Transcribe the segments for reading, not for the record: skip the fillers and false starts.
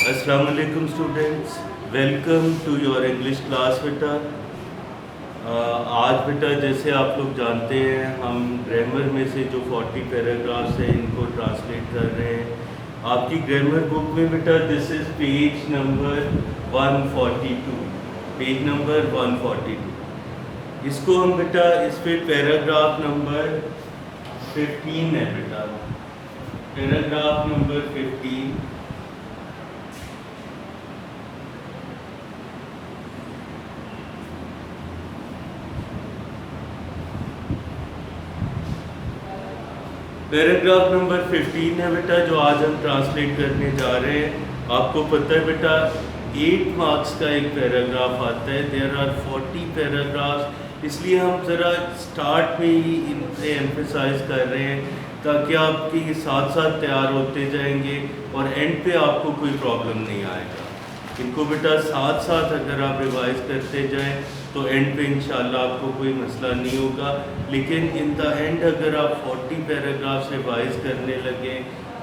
अस्सलाम वालेकुम students, welcome to your English class बेटा। आज बेटा जैसे आप लोग जानते हैं हम ग्रामर में से जो 40 पैराग्राफ्स हैं इनको ट्रांसलेट कर रहे हैं आपकी ग्रामर बुक में बेटा। This is page number 142, page number 142। इसको हम बेटा इस पे पैराग्राफ नंबर 15 है बेटा, पैराग्राफ नंबर 15। पैराग्राफ नंबर 15 है बेटा जो आज हम ट्रांसलेट करने जा रहे हैं। आपको पता है बेटा 8 मार्क्स का एक पैराग्राफ आता है, देयर आर 40 पैराग्राफ्स, इसलिए हम ज़रा स्टार्ट में ही इन पे एम्फेसाइज कर रहे हैं ताकि आपके साथ साथ तैयार होते जाएंगे और एंड पे आपको कोई प्रॉब्लम नहीं आएगा। इनको बेटा साथ साथ अगर आप रिवाइज करते जाएं तो एंड पे इंशाल्लाह आपको कोई मसला नहीं होगा। लेकिन इन द एंड अगर आप 40 पैराग्राफ्स रिवाइज करने लगे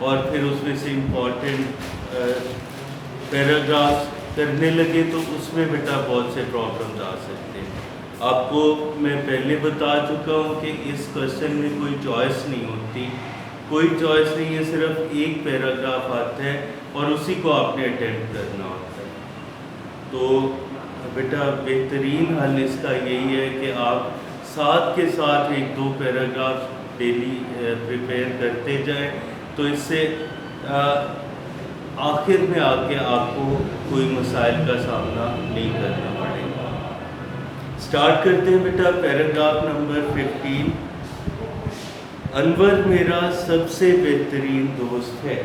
और फिर उसमें से इम्पॉर्टेंट पैराग्राफ्स करने लगे तो उसमें बेटा बहुत से प्रॉब्लम्स आ सकते हैं। आपको मैं पहले बता चुका हूँ कि इस क्वेश्चन में कोई चॉइस नहीं होती, कोई चॉइस नहीं है, सिर्फ एक पैराग्राफ आता है और उसी को आपने अटेम्प्ट करना होता है। तो बेटा बेहतरीन हल इसका यही है कि आप साथ के साथ 1-2 पैराग्राफ डेली प्रिपेयर करते जाएं, तो इससे आखिर में आके आपको कोई मसाइल का सामना नहीं करना पड़ेगा। स्टार्ट करते हैं बेटा पैराग्राफ नंबर 15। अनवर मेरा सबसे बेहतरीन दोस्त है।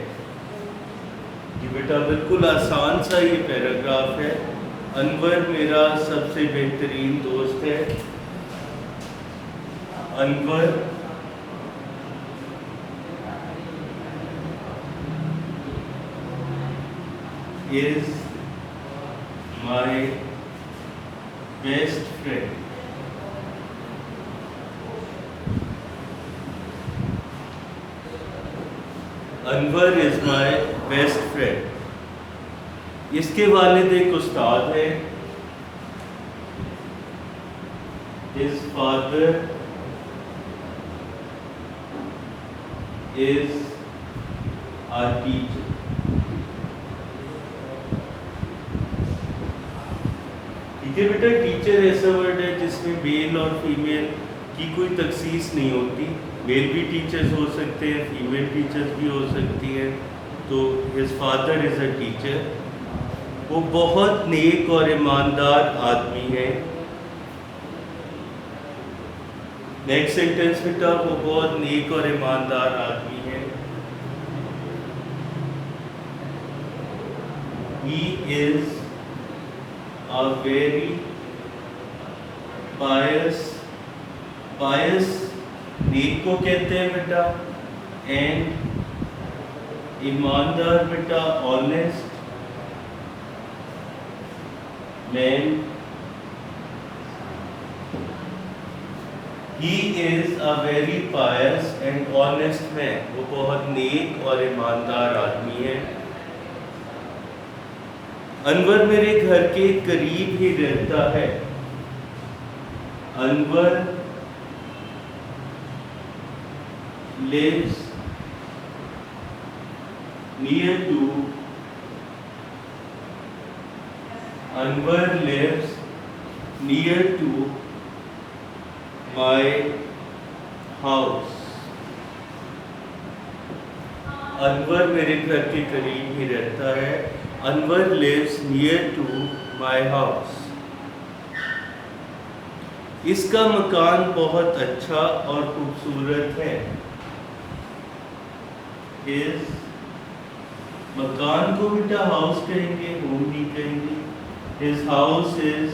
ये बेटा बिल्कुल आसान सा ये पैराग्राफ है। अनवर मेरा सबसे बेहतरीन दोस्त है। Anwar is my best friend. Anwar is my best friend. इसके वालिद एक उस्ताद है। His father is a teacher. ठीक है बेटा, टीचर ऐसा वर्ड है जिसमें मेल और फीमेल की कोई तखसीस नहीं होती। मेल भी टीचर्स हो सकते हैं, फीमेल टीचर्स भी हो सकती हैं। तो his father is a teacher. वो बहुत नेक और ईमानदार आदमी है। नेक्स्ट सेंटेंस बेटा, वो बहुत नेक और ईमानदार आदमी है। He is a very pious नेक को कहते हैं बेटा, एंड ईमानदार बेटा honest man. He is a very Payas and honest man. वो बहुत नेक और ईमानदार आदमी है। अनवर मेरे घर के करीब ही रहता है। Anwar lives near to Anwar lives near to my house. Anwar मेरे घर के करीब ही रहता है। Anwar lives near to my house. इसका मकान बहुत अच्छा और खूबसूरत है। इस मकान को बेटा हाउस कहेंगे, होम नहीं कहेंगे। His house is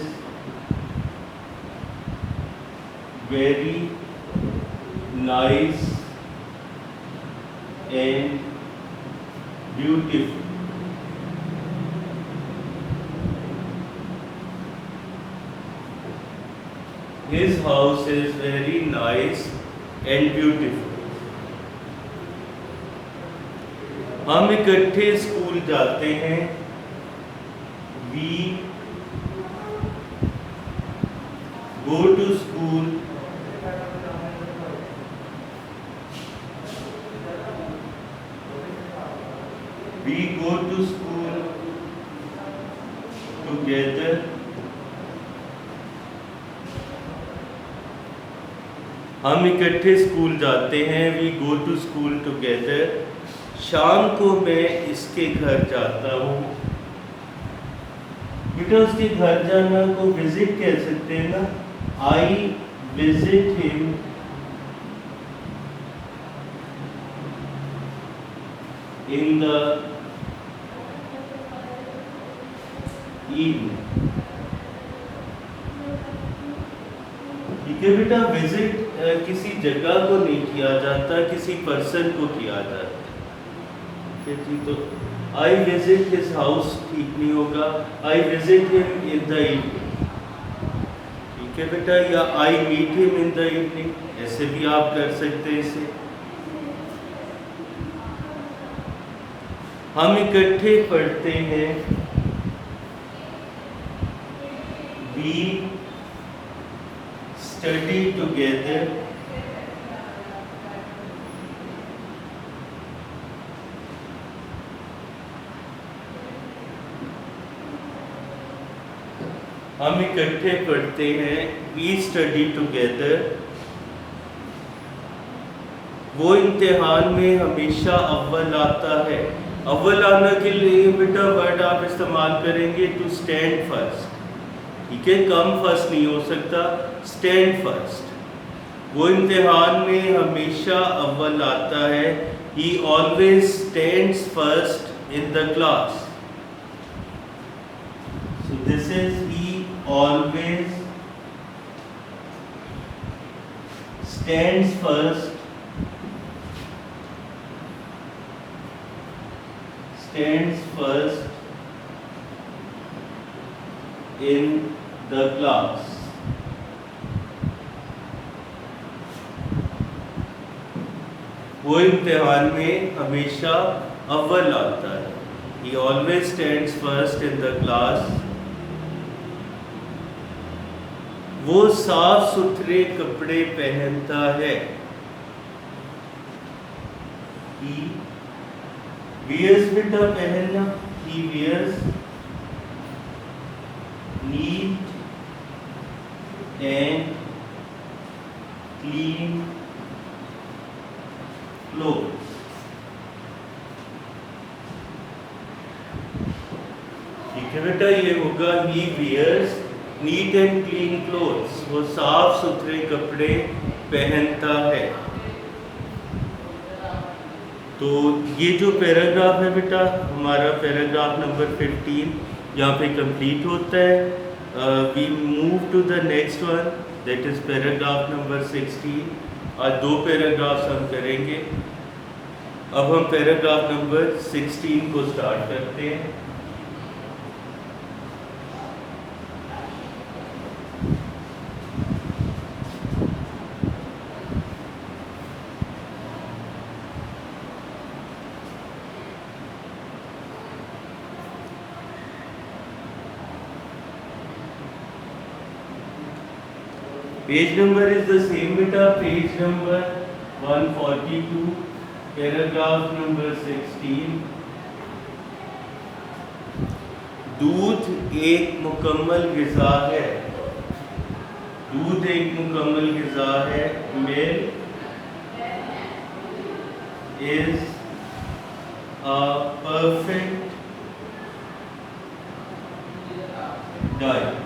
very nice and beautiful. His house is very nice and beautiful. हम इकट्ठे स्कूल जाते हैं। we go to school together. हम इकट्ठे स्कूल जाते हैं, we go to school together. शाम को मैं इसके घर जाता हूँ। बेटा उसके घर जाना को विजिट कह सकते हैं ना, आई visit him in the evening। ठीक है बेटा, विजिट किसी जगह को नहीं किया जाता, किसी पर्सन को किया जाता है जी। तो आई विजिट हिज हाउस ठीक नहीं होगा, I visit him in the evening. ठीक है बेटा, या I meet him in the evening, ऐसे भी आप कर सकते हैं इसे। हम इकट्ठे पढ़ते हैं, we study together। हम इकट्ठे पढ़ते हैं, we study together। वो इम्तिहान में हमेशा अव्वल आता है। अव्वल आने के लिए बेटा वर्ड आप इस्तेमाल करेंगे टू स्टैंड फर्स्ट। ठीक है, कम फर्स्ट नहीं हो सकता, स्टैंड फर्स्ट। वो इम्तिहान में हमेशा अव्वल आता है, ही always stands first in the class. So this is he always stands first in the class। वो इम्तिहान में हमेशा अव्वल आता है, he always stands first in the class। वो साफ सुथरे कपड़े पहनता है, he wears बेटा पहनना, he wears neat and clean clothes। ठीक है बेटा, ये होगा he wears neat and clean clothes। वो साफ सुथरे कपड़े पहनता है। तो ये जो पैराग्राफ है बेटा, हमारा पैराग्राफ नंबर 15 यहाँ पे कंप्लीट होता है। We move to the next one, that is paragraph number 16। आज 2 पैराग्राफ्स हम करेंगे। अब हम पैराग्राफ नंबर 16 को स्टार्ट करते हैं। Page number is the same बेटा, पेज नंबर 142, पैराग्राफ नंबर 16। दूध एक मुकम्मल ग़िज़ा है, दूध एक मुकम्मल ग़िज़ा है। Milk is a perfect diet.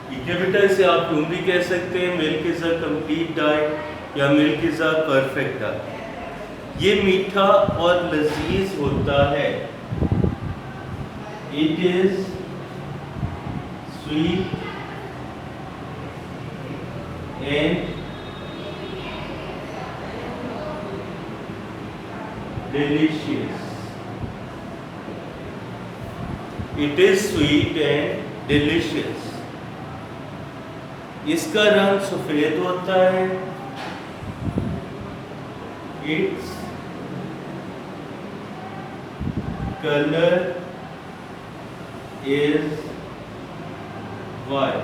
ठीक है बेटा, इसे आप यूं भी कह सकते हैं, milk is a complete diet या milk is a perfect diet. ये मीठा और लजीज होता है, it is sweet and delicious. It is sweet and delicious. इसका रंग सफेद होता है, its colour is white.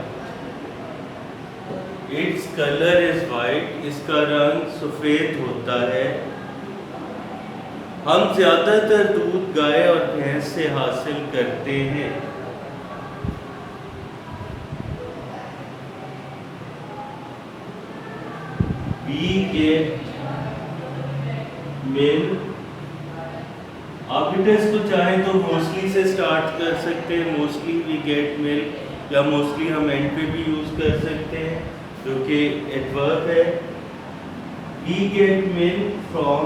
Its color is white. इसका रंग सफ़ेद होता है। हम ज़्यादातर दूध गाय और भैंस से हासिल करते हैं। We get milk। आप बेटा इसको चाहें तो मोस्टली से स्टार्ट कर सकते हैं। मोस्टली वी गेट मिल्क, या मोस्टली हम एंड पे भी यूज़ कर सकते हैं, जो कि एडवर्ब है। We get milk from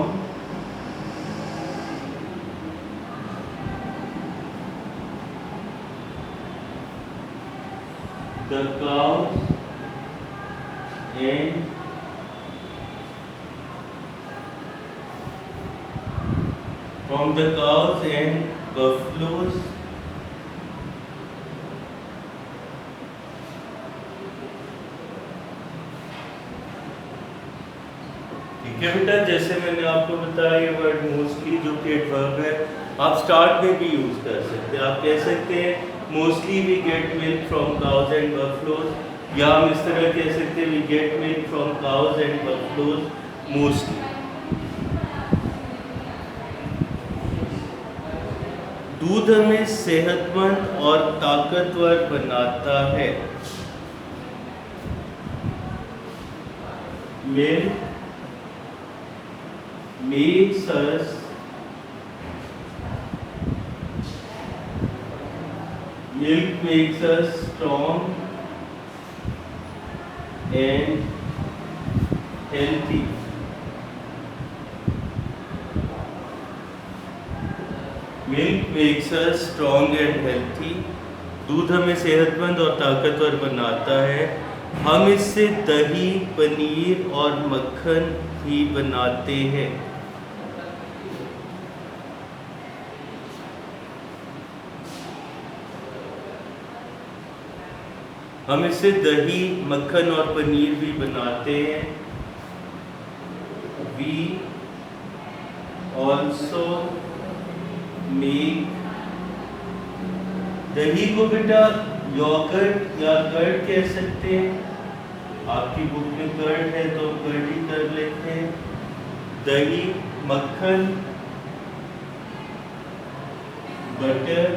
the cows and from the cows and buffaloes। ठीक है बेटा, जैसे मैंने आपको बताया ये वर्ड मोस्टली जो कि एडवर्ब है, आप स्टार्ट में भी यूज कर सकते हैं। आप कह सकते हैं mostly we get milk from cows and buffaloes, या हम इस तरह कह सकते हैं we get milk from cows and buffaloes mostly. दूध हमें सेहतमंद और ताकतवर बनाता है। Milk makes us strong and healthy। Milk makes us strong and healthy. दूध हमें सेहतमंद और ताकतवर बनाता है। हम इससे दही, पनीर और मक्खन भी बनाते हैं। हम इससे दही, मक्खन और पनीर भी बनाते हैं। We also make, दही को बेटा योगर्ट या कर्ड कह सकते हैं। आपकी बुक में कर्ड है तो कर्ड ही कर लेते हैं। दही, मक्खन, बटर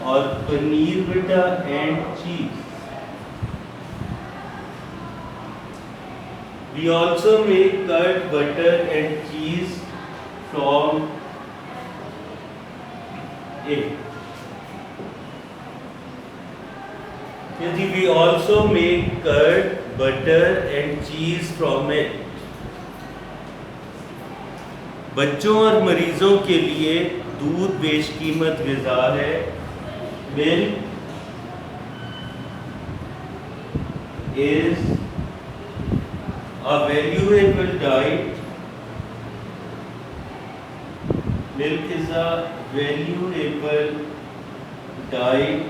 और पनीर बेटा एंड चीज। We also make curd, butter and cheese from egg। We also make curd, butter and cheese from egg। बच्चों और मरीजों के लिए दूध बेशकीमत ग़िज़ा है। Milk is a valuable diet। Milk is a valuable diet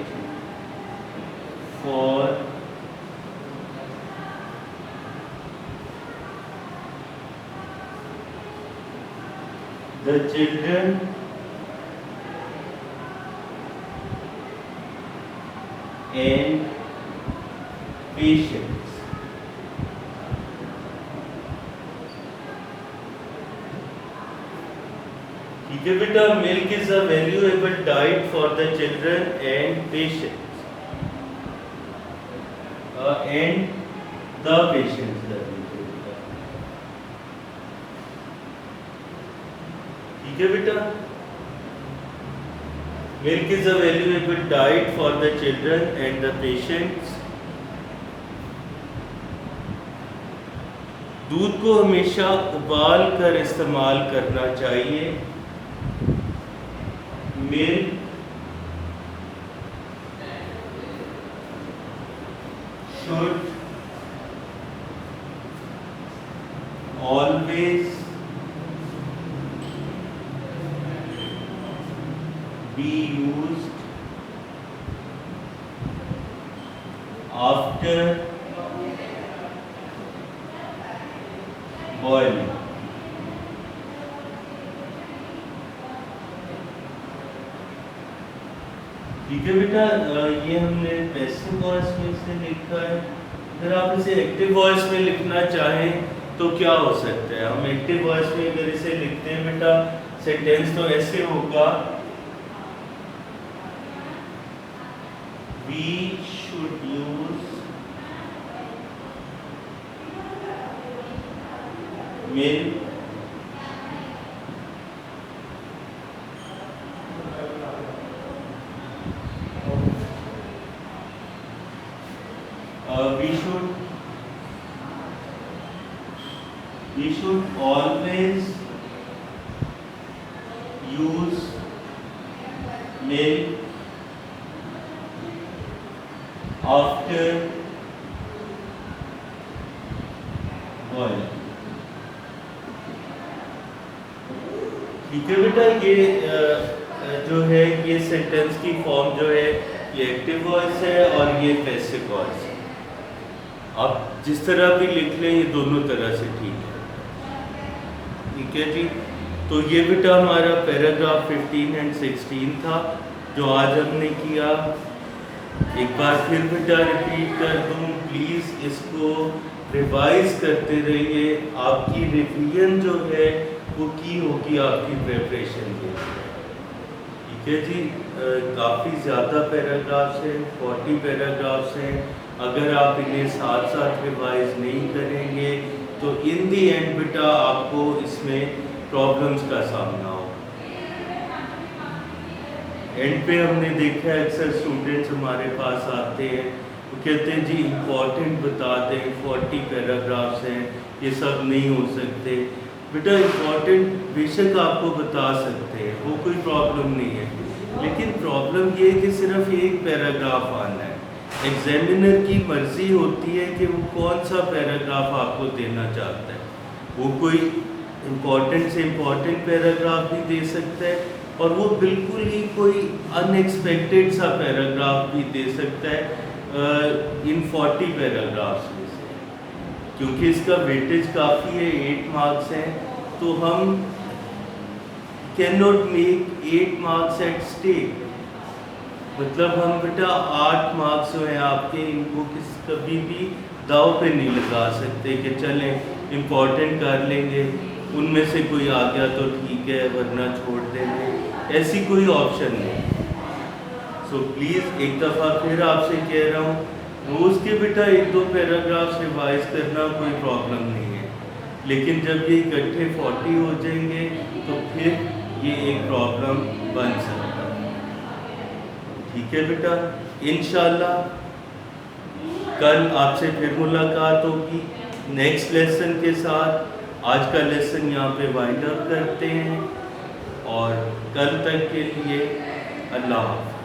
for the children and patients। ठीक है बेटा, milk is a valuable diet for the children and patients and the patients. ठीक है बेटा, milk is a valuable diet for the children and the patients. दूध को हमेशा उबाल कर इस्तेमाल करना चाहिए। Milk should always be used after boiling। ठीक है बेटा, ये हमने पैसिव वॉइस में से लिखा है। अगर आप इसे एक्टिव वॉइस में लिखना चाहें तो क्या हो सकता है? हम एक्टिव वॉइस में अगर इसे लिखते हैं बेटा, सेंटेंस तो ऐसे होगा, we should use milk we should always use milk after boil। ठीक है बेटा, ये जो है ये सेंटेंस की फॉर्म जो है ये एक्टिव वॉइस है और ये पैसिव वॉइस है। आप जिस तरह भी लिख लें ये दोनों तरह से ठीक है। ठीक है जी, तो ये बेटा हमारा पैराग्राफ 15 एंड 16 था जो आज हमने किया। एक बार फिर बेटा रिपीट कर दूं, प्लीज़ इसको रिवाइज करते रहिए। आपकी रिवीजन जो है वो की होगी आपकी प्रिपरेशन के लिए। ठीक है जी, काफ़ी ज़्यादा पैराग्राफ्स हैं, 40 पैराग्राफ्स हैं। अगर आप इन्हें साथ साथ रिवाइज नहीं करेंगे तो इन दी एंड बेटा आपको इसमें प्रॉब्लम्स का सामना होगा। एंड पे हमने देखा है अक्सर स्टूडेंट्स हमारे पास आते हैं, वो कहते हैं जी इम्पॉर्टेंट बता दें, 40 पैराग्राफ्स हैं, ये सब नहीं हो सकते। बेटा इम्पॉर्टेंट बेशक आपको बता सकते हैं, वो कोई प्रॉब्लम नहीं है, लेकिन प्रॉब्लम ये है कि सिर्फ एक पैराग्राफ आना है। एग्जामिनर की मर्जी होती है कि वो कौन सा पैराग्राफ आपको देना चाहता है। वो कोई इम्पॉर्टेंट से इम्पॉर्टेंट पैराग्राफ भी दे सकता है और वो बिल्कुल ही कोई अनएक्सपेक्टेड सा पैराग्राफ भी दे सकता है इन 40 पैराग्राफ्स में से। क्योंकि इसका वेटेज काफ़ी है, 8 मार्क्स हैं, तो हम can not make 8 marks at stake. मतलब हम बेटा 8 मार्क्स जो हैं आपके, इनको कभी भी दाव पे नहीं लगा सकते कि चलें इम्पॉर्टेंट कर लेंगे, उनमें से कोई आ गया तो ठीक है वरना छोड़ देंगे, ऐसी कोई ऑप्शन नहीं। सो प्लीज़ एक दफ़ा फिर आपसे कह रहा हूँ, रोज़ के बेटा 1-2 पैराग्राफ्स रिवाइज करना कोई प्रॉब्लम नहीं है, लेकिन जब ये इकट्ठे 40 हो जाएंगे तो फिर ये एक प्रॉब्लम बन सकता है। ठीक है बेटा, इंशाल्लाह कल आपसे फिर मुलाकात होगी नेक्स्ट लेसन के साथ। आज का लेसन यहाँ पे वाइंड अप करते हैं और कल तक के लिए अल्लाह हाफ़िज़।